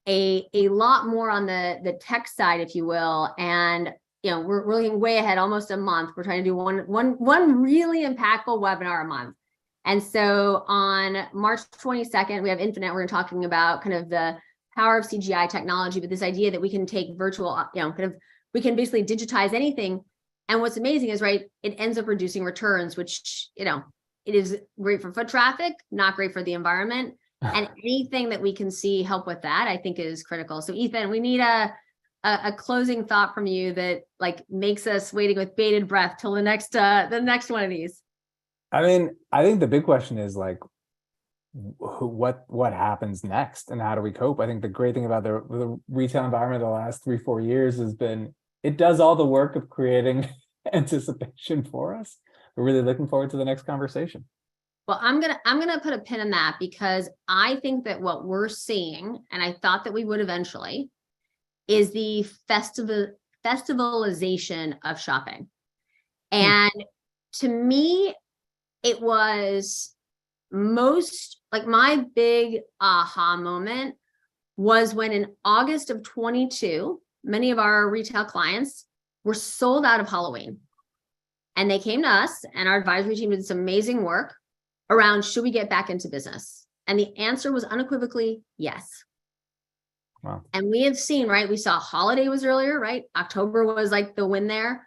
Speaker 1: a lot more on the tech side, if you will. And we're looking way ahead, almost a month. We're trying to do one really impactful webinar a month. And so on March 22nd, we have Infinite. We're talking about kind of the power of CGI technology, but this idea that we can take virtual, we can basically digitize anything. And what's amazing is, right, it ends up reducing returns, which, it is great for foot traffic, not great for the environment. And anything that we can see help with that, I think is critical. So Ethan, we need a closing thought from you that like makes us waiting with bated breath till the next one of these.
Speaker 2: I mean, I think the big question is like, what happens next and how do we cope? I think the great thing about the retail environment the last 3-4 years has been, it does all the work of creating anticipation for us. We're really looking forward to the next conversation.
Speaker 1: Well, I'm gonna put a pin in that, because I think that what we're seeing, and I thought that we would eventually, is the festivalization of shopping. And to me, it was most like my big aha moment was when in August of 22, many of our retail clients were sold out of Halloween. And they came to us, and our advisory team did some amazing work around, should we get back into business? And the answer was unequivocally yes.
Speaker 2: Wow.
Speaker 1: And we have seen, right? We saw holiday was earlier, right? October was like the win there.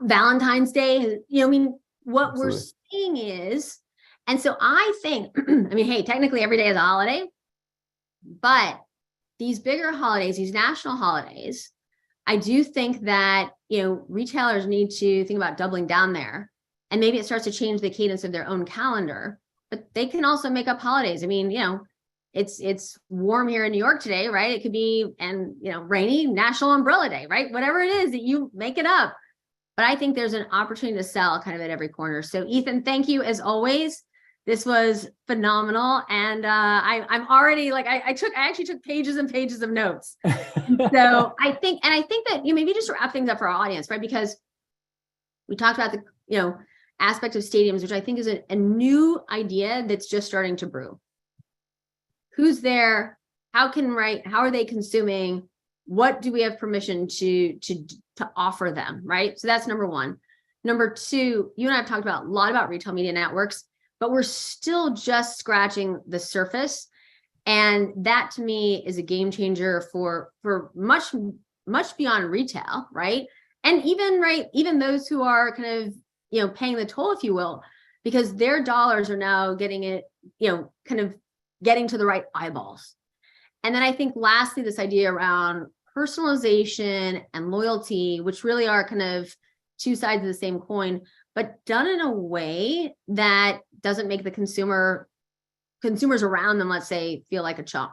Speaker 1: Valentine's Day, what
Speaker 2: Absolutely.
Speaker 1: we're seeing is, and so I think, hey, technically every day is a holiday, but these bigger holidays, these national holidays, I do think that, retailers need to think about doubling down there. And maybe it starts to change the cadence of their own calendar, but they can also make up holidays. It's warm here in New York today, right? It could be, rainy, National Umbrella Day, right? Whatever it is, that you make it up. But I think there's an opportunity to sell kind of at every corner. So Ethan, thank you as always. This was phenomenal. And I'm already like, I actually took pages and pages of notes. So I think that, maybe just to wrap things up for our audience, right? Because we talked about the, aspect of stadiums, which I think is a new idea that's just starting to brew. Who's there? How are they consuming? What do we have permission to offer them, right? So that's number one. Number two, you and I have talked about a lot about retail media networks, but we're still just scratching the surface. And that to me is a game changer for much, much beyond retail, right? And even those who are kind of, paying the toll, if you will, because their dollars are now getting it, kind of getting to the right eyeballs. And then I think lastly, this idea around personalization and loyalty, which really are kind of two sides of the same coin, but done in a way that doesn't make the consumers around them, let's say, feel like a chump.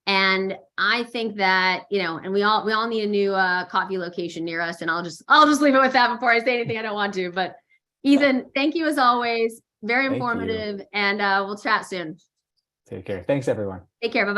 Speaker 1: And I think that, and we all need a new coffee location near us. And I'll just leave it with that before I say anything I don't want to. But Ethan, thank you as always. Very informative. And we'll chat soon.
Speaker 2: Take care. Thanks, everyone.
Speaker 1: Take care. Bye-bye.